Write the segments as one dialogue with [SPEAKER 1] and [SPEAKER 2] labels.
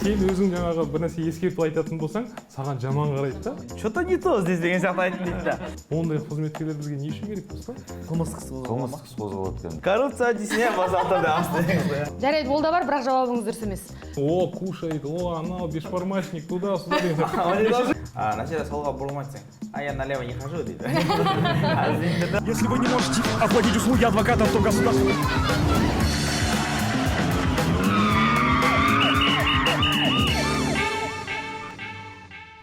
[SPEAKER 1] сен өзің жаңағы бір нәрсе ескертіп айтатын болсаң, саған жаман қарайды да.
[SPEAKER 2] Что-то не то здесь деген сияқты айтып дейді да.
[SPEAKER 1] Ондай қызметкерлер бізге не үшін керек болса?
[SPEAKER 2] Қылмыстық іс
[SPEAKER 3] қозғалады екен.
[SPEAKER 2] коррупция дейсің иә, басалта
[SPEAKER 4] Жарайды, ол да бар, бірақ жауабыңыз дұрыс емес.
[SPEAKER 1] О, кушает, о, анау бешбармачник, туда-сюда деген сияқты.
[SPEAKER 2] Вначале солға бұрылмайды сен. А я налево не хожу дейді.
[SPEAKER 5] Если вы не можете оплатить услуги адвокатов, то государство...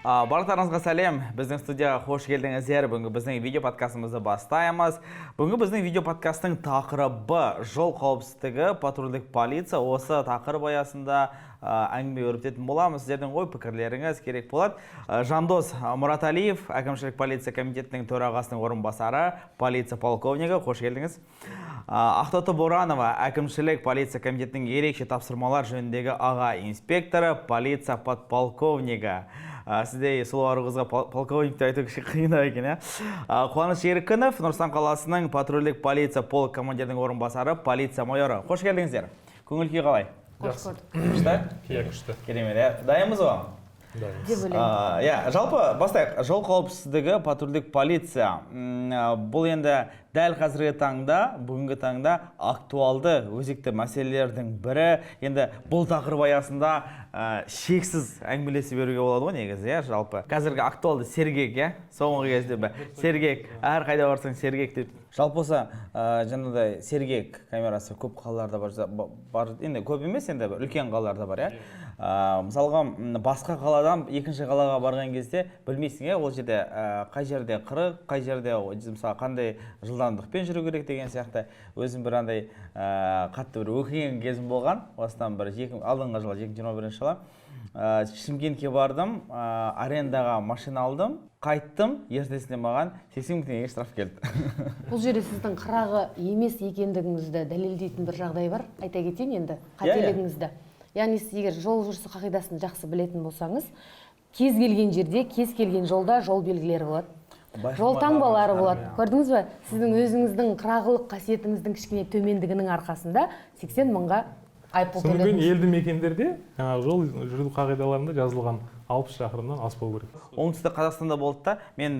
[SPEAKER 2] Барлықтарыңызға сәлем. Біздің студияға қош келдіңіздер. Бүгінгі біздің видео подкастымызды бастаймыз. Бүгінгі біздің видео подкасттың тақырыбы жол қауіпсіздігі, патрульдік полиция. Осы тақырып аясында әңгіме өрбітетін боламыз. Сіздердің ой пікірлеріңіз керек болады. Жандос Мұраталиев, әкімшілік полиция комитетінің төрағасының орынбасары, полиция полковнигі, қош келдіңіз. Ақтоты Боранова, әкімшілік полиция комитетінің ерекше тапсырмалар жөніндегі аға инспекторы, полиция подполковнигі. Сіздей сұлу арығызға полковникті айту кіші қиын екен. Қуаныш Еркінов, Нұрсан қаласының патрульдік полиция полк командирінің орынбасары, полиция майоры. Қош келдіңіздер. Көңіл күй қалай?
[SPEAKER 4] Қош көрдік.
[SPEAKER 2] Күшті?
[SPEAKER 1] Күшті.
[SPEAKER 2] Керемет. Дайынбыз ба?
[SPEAKER 4] Деп ойлаймын.
[SPEAKER 2] Жалпы бастайық, жол қауіпсіздігі, патрульдік полиция. Бұл енді дәл қазіргі таңда, бүгінгі таңда актуалды өзекті мәселелердің бірі. Енді бұл тақырып аясында шексіз әңгімелесе беруге болады ғой негізі, жалпы. Қазіргі актуалды сергек, соңғы кезде сергек, әр қайда барсаң сергек деп. Жалпы осы жаңағыдай сергек камерасы көп қалаларда бар, енді көп емес, енді үлкен қалаларда бар, мысалға басқа қаладан екінші қалаға барған кезде білмейсің, ол жерде қай жерде 40, қай жерде мысалы қандай жылдамдықпен жүру керек деген сияқты. Өзім бір андай қатты бір өкінген кезім болған. Осыдан бір алдыңғы жылы 2021 жылы Шымкентке бардым, арендаға машина алдым, қайттым, ертесіне маған 80 мың теңге штраф келді.
[SPEAKER 4] Бұл жерде сіздің қырағы емес екендігіңізді дәлелдейтін бір жағдай бар. Айта кетейін енді қателігіңізді. Яғни сіз егер жол жүрісі қағидасын жақсы білетін болсаңыз, кез келген жерде, кез келген жолда жол белгілері болады. Жол таңбалары болады. Көрдіңіз бе? Сіздің өзіңіздің қырағылық қасиетіңіздің кішкене төмендігінің арқасында 80 мыңға айыппұл төледіңіз.
[SPEAKER 1] Сондықтан елді мекендерде жол жүру қағидаларында жазылған 60 шақырымнан аспау керек.
[SPEAKER 2] Оңтүстік Қазақстанда болды да, мен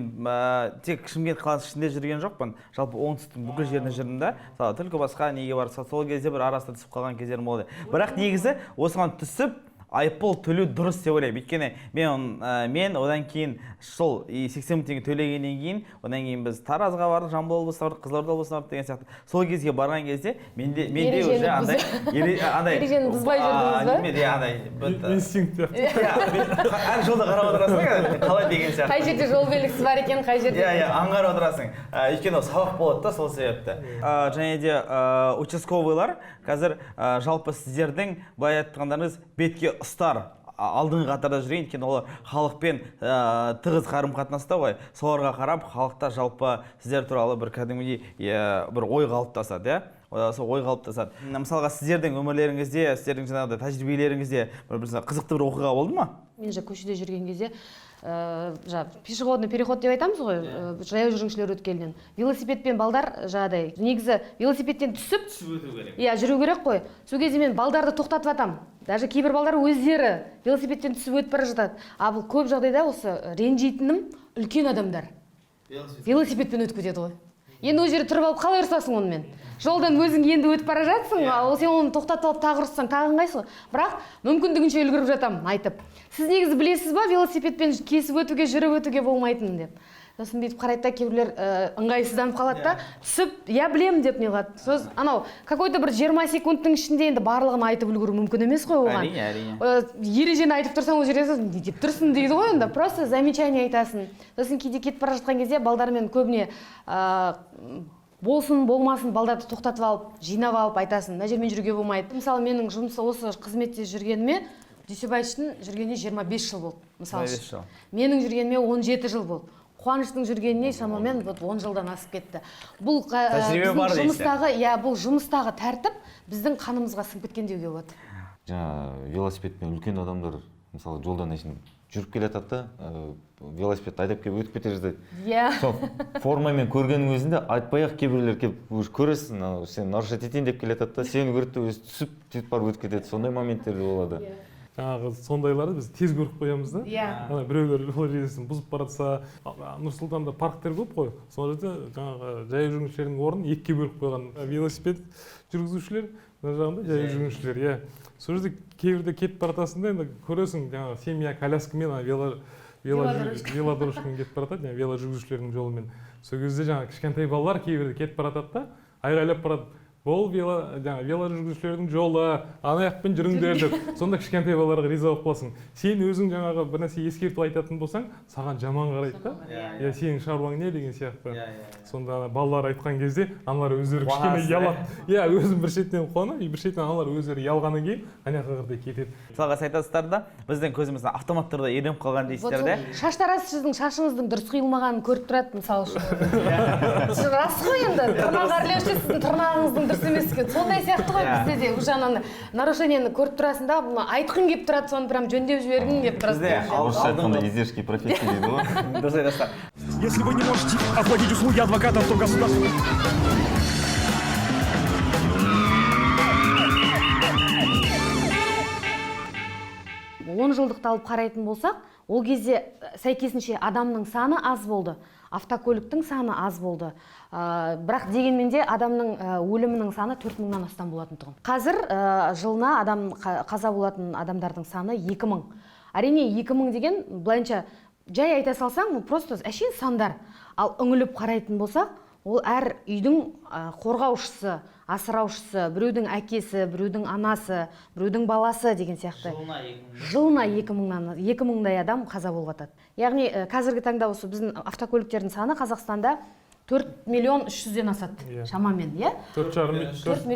[SPEAKER 2] тек Шымкент қаласы ішінде жүрген жоқпын. Жалпы оңтүстіктің бүкіл жерінде жүрдім да. Түлкібасқа неге барса, сол кезде бір арасында түсіп қалған кездерім болды. Бірақ негізі осыған түсіп айыппұл төлеу дұрыс деп ойлаймын. Өйткені мен одан кейін сол 80 мың теңге төлегеннен кейін, одан кейін біз Таразға бардық, Жамбыл облысына бардық, Қызылорда облысына бардық деген сияқты. Сол кезге барған кезде менде уже андай
[SPEAKER 4] ережені бұзбай жүрдіңіз
[SPEAKER 2] ба?
[SPEAKER 1] Инстинкт.
[SPEAKER 2] Әр жолда қарап отырасың, қалай деген сияқты.
[SPEAKER 4] Қай жерде жол белгісі бар екен, қай жерде?
[SPEAKER 2] Аңғарып отырасың. Өйткені сабақ болады да, сол себепті. Және де участковыйлар қазір жалпы сіздердің былай айтқандарыңыз бетке ұстар алдыңғы қатарда жүрген, өйткені олар халықпен тығыз қарым-қатынаста ғой. Соларға қарап, халықта жалпы сіздер туралы бір кәдімгідей бір ой қалыптасады, сол ой қалыптасады. Мысалға сіздердің өмірлеріңізде, сіздердің жаңағыдай тәжірибелеріңізде бір қызықты бір оқиға болды ма?
[SPEAKER 4] Мен көшеде жүрген кезде пешеходный переход деп айтамыз ғой, жаяу жүргіншілер өткелінен. Велосипедпен балдар жағдай. Негізі велосипедтен түсіп
[SPEAKER 2] өту керек.
[SPEAKER 4] Жүру керек қой. Сол кезде мен балдарды тоқтатып атам. Даже кейбір балдар өздері велосипедтен түсіп өтіп бара жатады. Бұл көп жағдайда осы ренжитінім үлкен адамдар. Велосипедпен өтіп кетеді ғой. Енді ол жерде тұрып алып қалай ұрсасың онымен? Жолдан өзің енді өтіп бара жатсың, сен оны тоқтатып алып тағы ұрыссаң, тағы ыңғайсың. Бірақ мүмкіндігінше үлгеріп жатамын айтып. Сіз негізі білесіз ба, велосипедпен кесіп өтуге, жүріп өтуге болмайтынын деп. Сосын бүйтіп қарайды да, кейбіреулер ыңғайсызданып қалады да, түсіп, білемін деп не қылады. Сөз анау какой-то бір 20 секундтың ішінде енді барлығын айтып үлгеру мүмкін емес қой оған. Ережені айтып тұрсаң, ол жерде не деп тұрсың дейді ғой, енді просто замечание айтасың. Сосын кейде кетіп бара жатқан кезде балдармен көбіне болсын, болмасын, балдарды тоқтатып алып, жинап алып айтасың, мына жермен жүруге болмайды. Мысалы, менің жұмысы осы қызметте жүргеніме, Дүйсебайшының жүргеніне 25 жыл болды. Мысалы, менің жүргеніме 17 жыл болды. Қуаныштың жүргеніне шамамен 10 жылдан асып кетті. Бұл жұмыстағы тәртіп біздің қанымызға сіңіп кеткен деуге болады.
[SPEAKER 3] Велосипедпен үлкен адамдар, мысалы, жолдан жүріп келе жатады да, велосипед айдап келіп өтіп кете жаздайды. Сол формамен көргеннің өзінде айтпай-ақ кейбіреулер келіп көресің, сен нарушать етейін деп келе жатады да, сені көреді де өзі түсіп барып өтіп кетеді. Сондай моменттер болады.
[SPEAKER 1] жаңағы сондайларды біз тез көріп қоямыз да.
[SPEAKER 4] Иә.
[SPEAKER 1] Біреулер жол ережесін бұзып баратса, Нұр-Сұлтанда парктер көп қой. Сол жерде жаңағы жаяу жүргіншілердің орнын екіге бөліп қойған. Велосипед жүргізушілер, мына жағында жаяу жүргіншілер, иә. Сол жерде кейбірде кетіп баратасың да, енді көресің, жаңағы семья коляскамен, велодорожкамен кетіп баратады, вело жүргізушілердің жолымен. Сол кезде жаңағы кішкентай балалар кейбірде кетіп баратады да, айғайлап барады. Бұл вело жүргізушілердің жолы, ана жақпен жүріңдер деп. Сонда кішкентай балаларға риза болып қаласың. Сен өзің жаңағы бір нәрсе ескертіп айтатын болсаң, саған жаман қарайды да. Я сенің шаруаң не деген сияқты. Сонда балалар айтқан кезде аналар өздері кішкене ұялады. Иә, өзім бір шеттен қуанып, бір шеттен аналар өздері ұялғаннан кейін ана жаққа кетеді.
[SPEAKER 2] Мысалға айтасыздар да, біздің көзімізден автоматтарда үйреніп қалған дейсіздер де.
[SPEAKER 4] Шаштараз сіздің шашыңыздың дұрыс қиылмағанын көріп тұрады, мысалы үшін. Рас қой енді, тырнақ әрлеуші сіздің тырнағыңыздың дұрыс емес екен. Сондай сияқты ғой бізде де уже ана нарушениені көріп тұрасың да, бұны айтқың келіп тұрады, соны прям жөндеп жібергің келіп тұрады.
[SPEAKER 3] Ауызша айтқанда издержки профессии дейді ғой.
[SPEAKER 2] Дұрыс айтасыздар.
[SPEAKER 5] Если вы не можете оплатить услуги адвокатов, то государство...
[SPEAKER 4] 10 жылдықты алып қарайтын болсақ, ол кезде сәйкесінше адамның саны аз болды, автокөліктің саны аз болды. Бірақ дегенмен де адамның өлімінің саны 4000-нан астам болатын тұғын. Қазір жылына қаза болатын адамдардың саны 2000. Әрине 2000 деген былайынша жай айта салсаң, просто әшейін сандар. Ал үңіліп қарайтын болсақ, ол әр үйдің қорғаушысы, асыраушысы, біреудің әкесі, біреудің анасы, біреудің баласы деген сияқты. Жылына 2000-дай адам қаза болып жатады. Яғни қазіргі таңда осы біздің автокөліктердің саны Қазақстанда 4 миллион 300-ден асады шамамен, иә? 4,5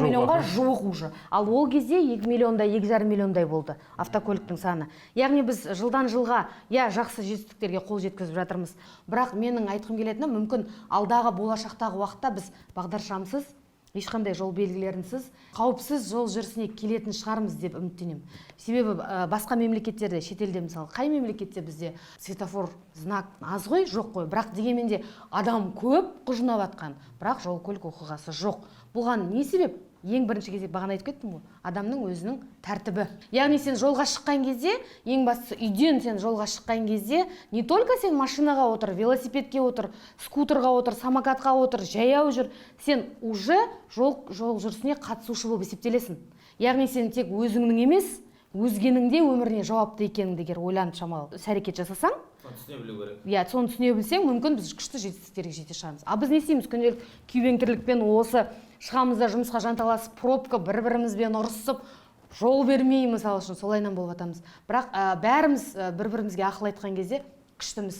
[SPEAKER 4] миллионға жуық уже. Ал ол кезде 2 миллиондай, 2,5 миллиондай болды автокөліктің саны. Яғни біз жылдан жылға жақсы жетістіктерге қол жеткізіп жатырмыз. Бірақ менің айтқым келетіні, мүмкін алдағы болашақтағы уақытта біз бағдаршамсыз, ешқандай жол белгілерінсіз, қауіпсіз жол жүрісіне келетін шығармыз деп үміттенемін. Себебі басқа мемлекеттерде, шетелде мысалы, қай мемлекетте бізде светофор знак аз ғой, жоқ қой, бірақ дегенмен де адам көп құжынап атқан, бірақ жол көлік оқиғасы жоқ. Бұған не себеп? Ең бірінші кезде бағана айтып кеттім ғой, адамның өзінің тәртібі. Яғни сен жолға шыққан кезде, ең бастысы үйден сен жолға шыққан кезде, не только сен машинаға отыр, велосипедке отыр, скутерға отыр, самокатқа отыр, жаяу жүр, сен уже жол жүрісіне қатысушы болып есептелесің. Яғни сен тек өзіңнің емес, өзгенің де өміріне жауапты екеніңді егер ойланып шамалы іс-әрекет жасасаң, соны түсіне білсең, мүмкін біз күшті жетістіктерге жете шығамыз. А біз не істейміз? Күнделік күйбеңкірлікпен осы шығамызда жұмысқа жанталасып, пробка бір-бірімізбен ұрысып, жол бермей, мысалы үшін солайынан болып жатамыз. Бірақ бәріміз бір-бірімізге ақыл айтқан кезде күштіміз.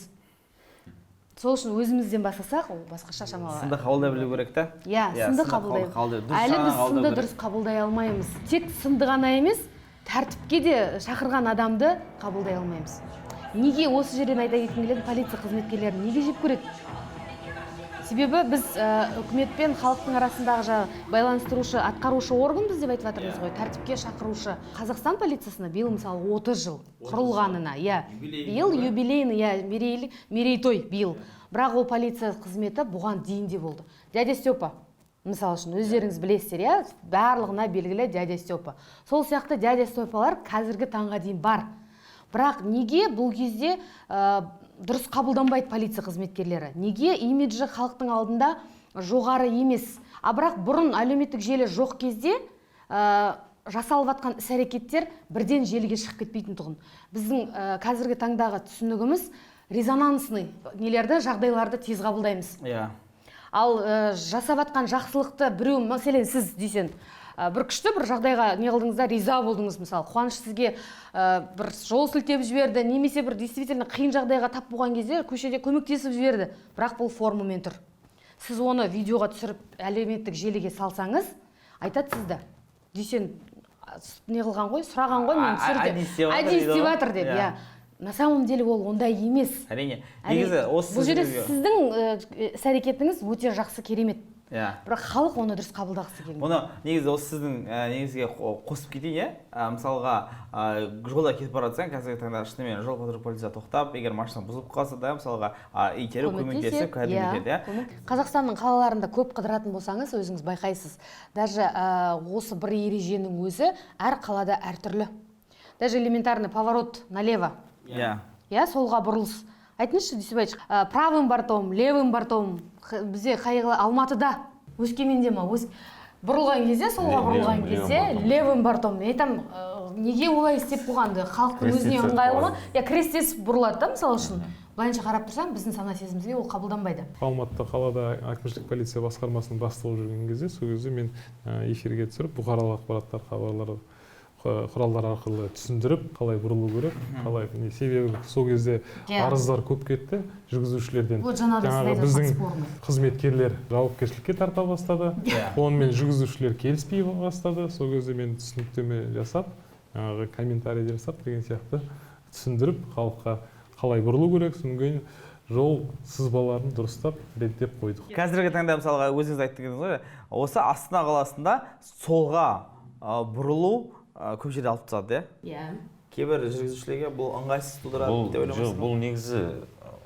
[SPEAKER 4] Сол үшін өзімізден бастасақ, ол басқаша шамалы.
[SPEAKER 2] Сынды қабылдай білу керек та?
[SPEAKER 4] Иә, сынды қабылдай. Әлі біз сынды дұрыс қабылдай алмаймыз. Тек сынды ғана емес, тәртіпке де шақырған адамды қабылдай алмаймыз. Неге осы жерден айта кеткім келеді, полиция қызметкерлерін неге жеп көреді? Себебі біз үкімет пен халықтың арасындағы байланыстырушы, атқарушы органбыз деп айтып жатырмыз ғой, тәртіпке шақырушы. Қазақстан полициясына биыл мысалы 30 жыл құрылғанына, биыл юбилейный, мерейтой биыл. Бірақ ол полиция қызметі бұған дейін де болды. Дядя Степа, мысалы үшін өздеріңіз білесіздер, барлығына белгілі дядя Степа. Сол сияқты дядя Степалар қазіргі таңға дейін бар. Бірақ неге бұл кезде дұрыс қабылданбайды полиция қызметкерлері? Неге имиджі халықтың алдында жоғары емес? Бірақ бұрын әлеуметтік желі жоқ кезде жасалып жатқан іс-әрекеттер бірден желіге шығып кетпейтін тұғын. Біздің қазіргі таңдағы түсінігіміз резонансный жағдайларды тез қабылдаймыз. Ал жасап жатқан жақсылықты біреу, мәселен сіз дейсен, бір күшті бір жағдайға не қылдыңызда риза болдыңыз, мысалы қуаныш сізге бір жол сілтеп жіберді, немесе бір действительно қиын жағдайға тап болған кезде көшеде көмектесіп жіберді, бірақ бұл формамен тұр. Сіз оны видеоға түсіріп әлеуметтік желіге салсаңыз, айтады сізді дейсен не қылған ғой, сұраған ғой, мен түсірді, әдейістеп жатыр деп. На самом деле ол ондай емес.
[SPEAKER 2] Әрине. Негізі осы
[SPEAKER 4] бұл жерде сіздің іс-әрекетіңіз өте жақсы, керемет.
[SPEAKER 2] иә.
[SPEAKER 4] бірақ халық оны дұрыс қабылдағысы келмейді.
[SPEAKER 2] Оны негізі осы сіздің негізге қосып кетейін, мысалға жолда кетіп бара жатсаң, қазіргі таңда шынымен жол патруль полиция тоқтап, егер машина бұзылып қалса да, мысалға итеріп көмектесіп кәдімгі кетеді.
[SPEAKER 4] Қазақстанның қалаларында көп қыдыратын болсаңыз, өзіңіз байқайсыз. Даже осы бір ереженің өзі әр қалада әртүрлі. Даже элементарный поворот налево.
[SPEAKER 2] Иә.
[SPEAKER 4] Иә, солға бұрылыс. Айтыңызшы, Дүйсебаевич, правым бортом, левым бортом, бізде қайғылы Алматыда, Өскеменде ма, бұрылған кезде, солға бұрылған кезде, левым бортом. Мен айтам, неге олай істеп қойғанды? Халықтың өзіне ыңғайлы ма? Я крестесіп бұрылады да, мысалы үшін. Былайынша қарап тұрсам, біздің сана сезімізге ол қабылданбайды.
[SPEAKER 1] Алматыда қалада әкімшілік полиция басқармасының бастығы жүрген кезде, сол кезде мен эфирге түсіріп, бұқаралық ақпараттар хабарлары құралдар арқылы түсіндіріп, қалай бұрылу керек, қалай себебі сол кезде арыздар көп кетті жүргізушілерден. Жаңағы біздің қызметкерлер жауапкершілікке тарта бастады. Онымен жүргізушілер келіспей бастады. Сол кезде мен түсініктеме жасап, жаңағы комментарий жасап деген сияқты түсіндіріп, халыққа қалай бұрылу керек, содан кейін жол сызбаларын дұрыстап реттеп қойдық.
[SPEAKER 2] Қазіргі таңда мысалға өзіңіз айттыңыз ғой, осы Астана қаласында солға бұрылу көп жерде алып тастады,
[SPEAKER 4] иә?
[SPEAKER 2] Кейбір жүргізушілерге бұл ыңғайсыз тудырады деп ойлаймын.
[SPEAKER 3] Бұл негізі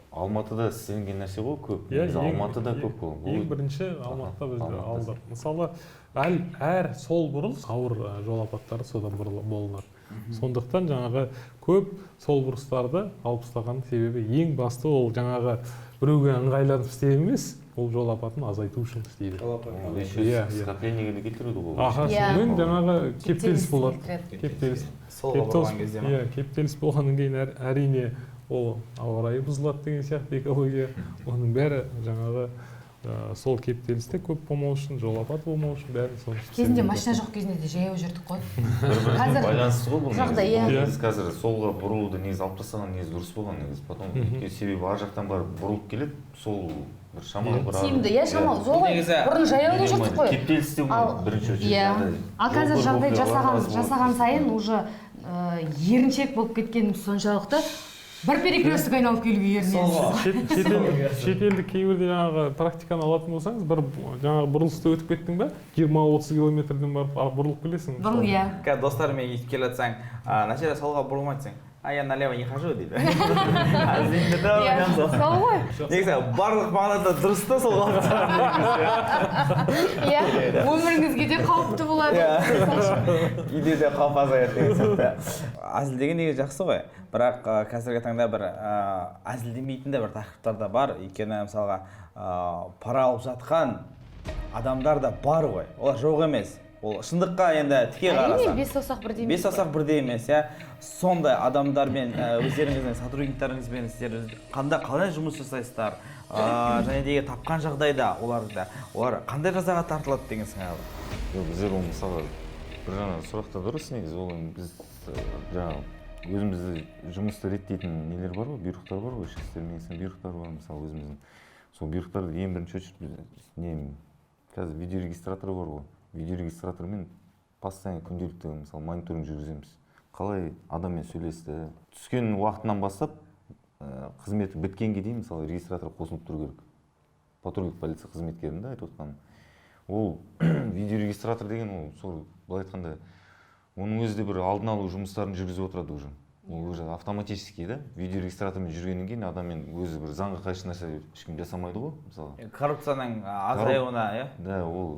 [SPEAKER 3] Алматыда істелінген нәрсе ғой көп. Негізі Алматыда көп қой.
[SPEAKER 1] Ең бірінші Алматыда біз алдық. Мысалы, әр сол бұрылыс ауыр жол апаттары содан болынады. Сондықтан жаңағы көп сол бұрыстарды алып тастаған себебі ең басты ол жаңағы біреуге ыңғайланып істеу емес, ол жол апатын азайту үшін істейді.
[SPEAKER 3] Скоплениеге кетіреді ғой.
[SPEAKER 1] Содан жаңағы кептеліс болады. Кептеліс болғаннан кейін әрине ол ауа райы бұзылады деген сияқты экология. Оның бәрі жаңағы сол кептелісте көп болмау үшін, жол апаты болмау үшін бәрін соны.
[SPEAKER 4] Кезінде машина жоқ кезінде де жаяу жүрдік қой.
[SPEAKER 3] Қазір байланысты ғой бұл.
[SPEAKER 4] Негізі
[SPEAKER 3] қазір солға бұрылуды негізі алып тастаған негізі дұрыс болған негізі. Потом себебі ар жақтан барып бұрылып келеді, сол бір шамалы бір
[SPEAKER 4] тиімді, иә, шамалы. Сол ғой. Бұрын жаяу жүрдік қой.
[SPEAKER 3] Кептелісте бірінші очередь.
[SPEAKER 4] Ал қазір жағдай жасаған сайын уже еріншек болып кеткеніміз соншалықты бір перекрестік айналып келуге ерінесіз.
[SPEAKER 1] Шетелдік кейбірде жаңағы практиканы алатын болсаңыз, бір жаңағы бұрылысты өтіп кеттің ба, 20-30 километрден барып бұрылып келесің.
[SPEAKER 4] Иә.
[SPEAKER 2] Достарымен кетіп келе жатсаң, начале солға бұрылмай десең, я налево не хожу дейді.
[SPEAKER 4] Сол ғой.
[SPEAKER 2] Негізі барлық мағынада дұрыс та сол
[SPEAKER 4] Иә, өміріңізге де қауіпті болады.
[SPEAKER 2] Үйде де қауіп азаяды деген сияқты. Әзілдеген негізі жақсы ғой. Бірақ қазіргі таңда бір әзілдемейтін де бір тақырыптар да бар. Өйткені мысалға пара алып жатқан адамдар да бар ғой. Олар жоқ емес. Ол шындыққа енді тіке қарасаң.
[SPEAKER 4] Бес саусақ бірдей емес.
[SPEAKER 2] Бес саусақ бірдей емес, иә. Сондай адамдармен өздеріңіздің сотрудниктарыңызбен сіздер қалай жұмыс жасайсыздар? Және де тапқан жағдайда олар қандай жазаға тартылады деген сыңайлы?
[SPEAKER 3] Біздер ол мысалы бір жаңа сұрақта дұрыс негізі, ол біз жаңағы өзімізді жұмысты реттейтін нелер бар ғой, бұйрықтар бар ғой, ішкі істер министрінің бұйрықтары бар, мысалы өзіміздің. Сол бұйрықтарды ең бірінші очередь қазір видеорегистратор бар ғой. Видеорегистратормен постоянно күнделікті мысалы мониторинг жүргіземіз. Қалай адаммен сөйлесті. Түскен уақытынан бастап қызметі біткенге дейін мысалы регистратор қосылып тұру керек. Патрульдік полиция қызметкерінде айтып отқаным. Ол видеорегистратор деген ол сол былай айтқанда оның өзі де бір алдын алу жұмыстарын жүргізіп отырады уже. Ол уже автоматически да видеорегистратормен жүргеннен кейін адаммен өзі бір заңға қайшы нәрсе ешкім жасамайды ғой, мысалы.
[SPEAKER 2] Коррупцияның азаюына, иә?
[SPEAKER 3] Да, ол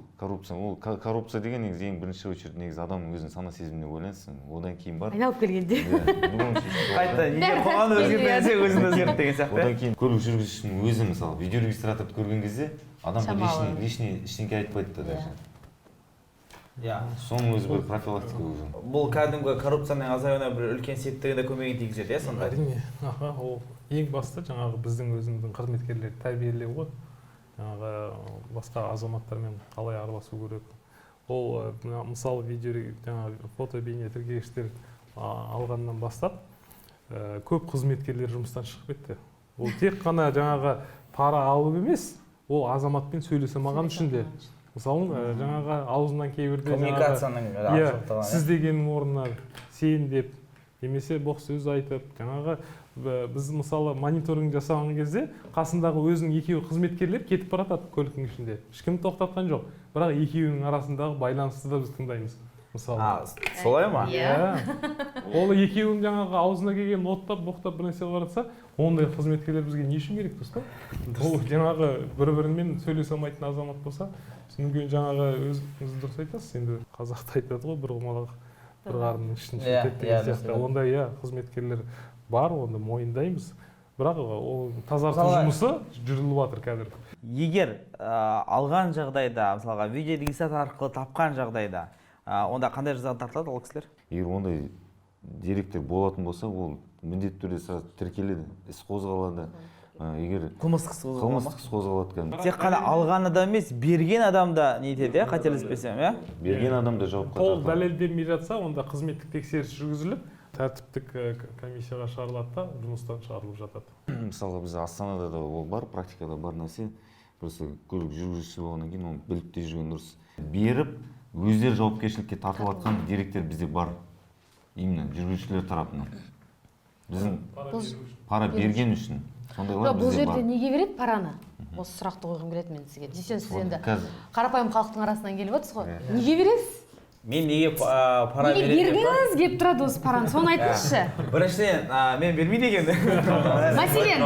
[SPEAKER 3] коррупция деген негізі ең бірінші очередь негізі адамның өзінің сана сезіміне байланысты. Одан кейін бар.
[SPEAKER 4] Айналып келгенде.
[SPEAKER 2] Қайта неге қоғам өзгертпесе өзін өзгерт деген сияқты.
[SPEAKER 3] Одан кейін көлік жүргізушінің өзі мысалы видеорегистраторды көрген кезде адам лишний ештеңке айтпайды да даже. Соның өзі бір профилактика уже.
[SPEAKER 2] Бұл кәдімгі коррупцияның азаюына бір үлкен септігінде көмегін тигізеді, иә, сонда?
[SPEAKER 1] Әрине. Ол ең басты жаңағы біздің өзіміздің қызметкерлерді тәрбиелеу ғой. Жаңағы басқа азаматтармен қалай араласу керек. Ол мысалы жаңағы фото бейне тіркегіштер алғаннан бастап көп қызметкерлер жұмыстан шығып кетті. Ол тек қана жаңағы пара алып емес, ол азаматпен сөйлесе алмаған үшін де. Мысалы, жаңағы аузынан кейбірде
[SPEAKER 2] коммуникацияның
[SPEAKER 1] сіз дегеннің орнына сен деп немесе боқ сөз айтып, жаңағы біз мысалы мониторинг жасаған кезде қасындағы өзінің екеуі қызметкерлер кетіп баратады көліктің ішінде. Ешкім тоқтатқан жоқ. Бірақ екеуінің арасындағы байланысты да біз тыңдаймыз. Мысалы.
[SPEAKER 2] Солай ма?
[SPEAKER 1] Иә. Ол екеуінің жаңағы аузына келген оттап, боқтап бір нәрсе баратса, ондай қызметкерлер бізге не үшін керек достар? Ол жаңағы бір-бірімен сөйлесе алмайтын азамат болса, мүмкін жаңағы өзіңіз дұрыс айтасыз, енді қазақта айтады ғой, бір құмалақ бір қарынның ішін шертеді деген сияқты. Ондай қызметкерлер бар, оны мойындаймыз. Бірақ ол тазарту жұмысы жүргізіліп жатыр қазір.
[SPEAKER 2] Егер алған жағдайда, мысалға видеорегистратор арқылы тапқан жағдайда, онда қандай жазаға тартылады ол кісілер?
[SPEAKER 3] Егер ондай деректер болатын болса, ол міндетті түрде сразу тіркеледі, іс қозғалады. Егер
[SPEAKER 2] қылмыстық іс
[SPEAKER 3] қозғалады кәдімгі.
[SPEAKER 2] Тек қана алған адам емес, берген адам да не етеді, қателеспесем, иә?
[SPEAKER 3] Берген адам да жауапқа тартылады.
[SPEAKER 1] Ол дәлелденбей жатса, онда қызметтік тексеріс жүргізіліп, тәртіптік комиссияға шығарылады да, жұмыстан шығарылып жатады.
[SPEAKER 3] Мысалға біз Астанада да ол бар, практикада бар нәрсе. Просто көлік жүргізушісі болғаннан кейін оны біліп те жүрген дұрыс. Беріп, өздері жауапкершілікке тартылып жатқан деректер бізде бар. Именно жүргізушілер тарапынан. Біздің пара берген үшін. Сондайлар
[SPEAKER 4] бұл
[SPEAKER 3] бізде
[SPEAKER 4] жерде
[SPEAKER 3] бар.
[SPEAKER 4] неге береді параны? Осы сұрақты қойғым келеді мен сізге. Десеңіз сіз енді қарапайым халықтың арасынан келіп отырсыз ғой. Неге бересіз?
[SPEAKER 2] Мен неге пара
[SPEAKER 4] неге бергіңіз келіп тұрады осы параны? Соны айтыңызшы.
[SPEAKER 2] Біріншіден, мен бермейді екенмін.
[SPEAKER 4] Мәселен,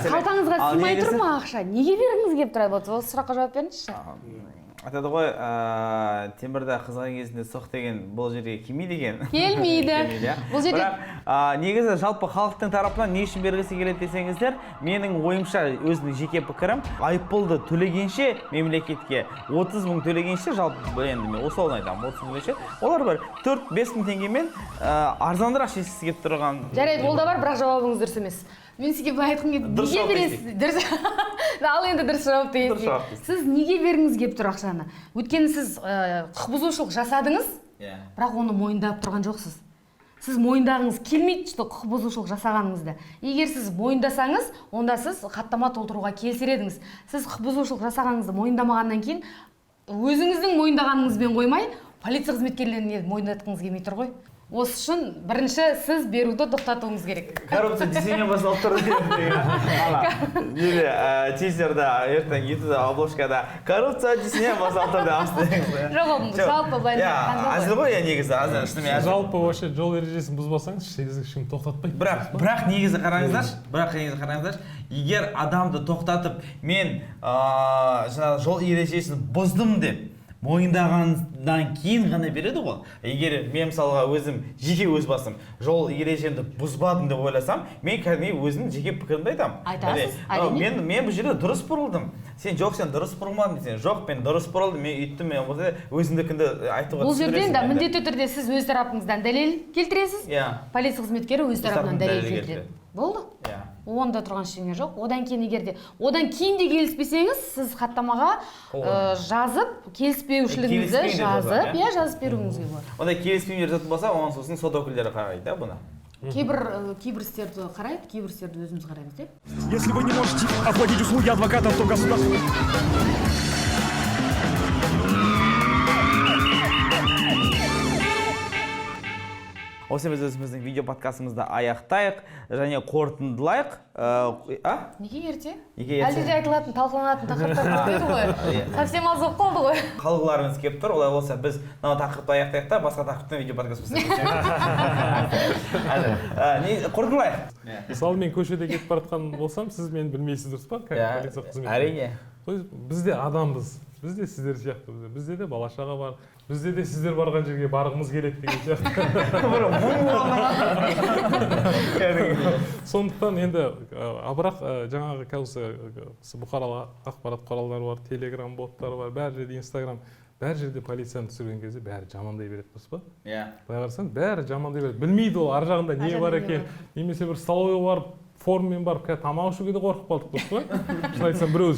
[SPEAKER 4] қалтаңызға сыймай тұр ма ақша? Неге бергіңіз келіп тұрады? Осы сұраққа жауап беріңізші.
[SPEAKER 2] Айтады ғой, темірді қызған кезінде соқ деген бұл жерге келмейді екен.
[SPEAKER 4] Келмейді. Бұл жерде
[SPEAKER 2] негізі жалпы халықтың тарапынан не үшін бергісі келеді десеңіздер, менің ойымша өзінің жеке пікірім, айыппұлды төлегенше мемлекетке 30 мың төлегенше, жалпы енді мен осы олын айтамын, 30 мың төлегенше, олар бір 4-5 мың теңгемен арзандырақ шешкісі келіп тұрған.
[SPEAKER 4] жарайды, ол да бар, бірақ жауабыңыз дұрыс емес. Мен сізге былай айтқым келді. Неге бересіз? Дұрыс. Ал енді дұрыс жауап бересіз. Сіз неге бергіңіз келіп тұр ақшаны? Өйткені сіз құқық бұзушылық жасадыңыз, бірақ оны мойындап тұрған жоқсыз. Сіз мойындағыңыз келмейді құқық бұзушылық жасағаныңызды. Егер сіз мойындасаңыз, онда сіз хаттама толтыруға келісер едіңіз. Сіз құқық бұзушылық жасағаныңызды мойындамағаннан кейін, өзіңіздің мойындағаныңызбен қоймай, полиция қызметкерлеріне мойындатқыңыз келмей тұр ғой. Осы үшін бірінші сіз беруді тоқтатуыңыз керек.
[SPEAKER 2] Коррупция десене басталып тұр дейді. Тизерда, ертең ютубта, обложкада коррупция десене басталып тұр дейді.
[SPEAKER 4] Жоқ, жалпы былай
[SPEAKER 2] әзіл ғой, негізі.
[SPEAKER 1] Жалпы вообще жол ережесін бұзбасаңыз, ешкім тоқтатпайды.
[SPEAKER 2] Бірақ негізі қараңыздар, егер адамды тоқтатып, мен жол ережесін бұздым деп мойындағаннан кейін ғана береді ғой. Егер мен мысалға өзім жеке өз басым жол ережемді бұзбадым деп ойласам, мен кәдімгі өзімнің жеке пікірімді айтамын.
[SPEAKER 4] Айтасыз?
[SPEAKER 2] Мен бұл жерде дұрыс бұрылдым. Сен дұрыс бұрылмадың десең, жоқ, мен дұрыс бұрылдым, мен үйттім, мен өзімдікінді айтуға
[SPEAKER 4] бұл жерде енді міндетті түрде сіз өз тарапыңыздан дәлел келтіресіз. Полиция қызметкері өз тарапынан дәлел келтіреді. Болды? Онда тұрған ештеңе жоқ. Одан кейін де келіспесеңіз, сіз хаттамаға жазып, келіспеушілігіңізді жазып беруіңізге болады.
[SPEAKER 2] Онда келіспеушілік жатып болса, оның сосын сот өкілдері қарайды, бұны.
[SPEAKER 4] Кейбір істерді қарайды, кейбір істерді өзіміз қараймыз деп.
[SPEAKER 5] Если вы не можете оплатить услуги адвокатов, то государство...
[SPEAKER 2] Осы біз өзіміздің видео подкастымызды аяқтайық және қорытындылайық.
[SPEAKER 4] Неге ерте? Әлде де айтылатын, талқыланатын тақырыптар көп еді ғой. Совсем аз болып қалды ғой.
[SPEAKER 2] Қалғыларыңыз келіп тұр, олай болса біз тақырыпты аяқтайық та, басқа тақырыптан видео подкастымызды көшеміз. Қорытындылайық.
[SPEAKER 1] Мысалы мен көшеде кетіп баратқан болсам, сіз мені білмейсіз дұрыс па?
[SPEAKER 2] Әрине.
[SPEAKER 1] Бізде адамбыз. Бізде сіздер сияқты, бізде де бала-шаға бар, бізде де сіздер барған жерге барғымыз келеді деген сияқты. Сондықтан енді, бірақ жаңағы қазір бұқаралық ақпарат құралдары бар, телеграм боттары бар, бәр жерде инстаграм, бәр жерде полицияны түсірген кезде бәрі жамандай береді, дұрыс па? Былай қарасаң, бәрі жамандай береді. Білмейді ол, ар жағында не бар екен, немесе бір столовойға барып, форммен барып, тамақ ішуге де қорқып қалдық, дұрыс па? Шын айтсам, біреу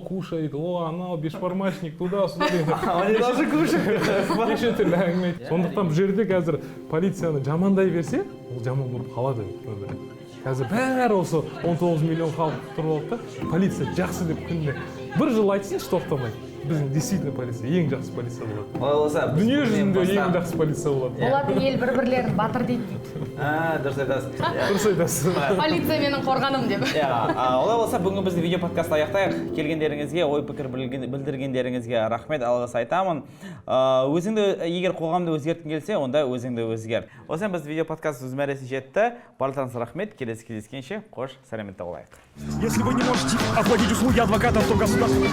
[SPEAKER 1] кушает, анау бешбармачник, туда-сюда деген.
[SPEAKER 2] Они даже кушают.
[SPEAKER 1] Неше түрлі әңгіме айтады. Сондықтан бұл жерде қазір полицияны жамандай берсе, ол жаман болып қалады. Қазір бәрі осы 19 миллион халық тұрып алды да, полиция жақсы деп күніне бір жыл айтсыншы тоқтамай. біздің действительно полиция ең жақсы полиция болады.
[SPEAKER 2] Олай болса біз
[SPEAKER 1] Дүние
[SPEAKER 2] бүгіннен
[SPEAKER 1] жүзінде ең
[SPEAKER 2] бастап-
[SPEAKER 1] жақсы полиция болады.
[SPEAKER 4] олардың ел бір-бірлерін батыр дейді.
[SPEAKER 2] Дұрыс айтасыз.
[SPEAKER 1] Дұрыс айтасыз.
[SPEAKER 4] Полиция менің қорғаным деп.
[SPEAKER 2] Олай болса бүгінгі біздің видео подкастты аяқтайық. Келгендеріңізге, ой пікір білдіргендеріңізге рахмет, алғыс айтамын. Өзіңді егер қоғамды өзгерткің келсе, онда өзіңді өзгер. Осыдан біздің видео подкаст өз мәресіне жетті. Барлықтарыңызға рахмет. Келесі кездескенше қош, сәлеметте болайық.
[SPEAKER 5] Если вы не можете оплатить услуги адвоката, то государство...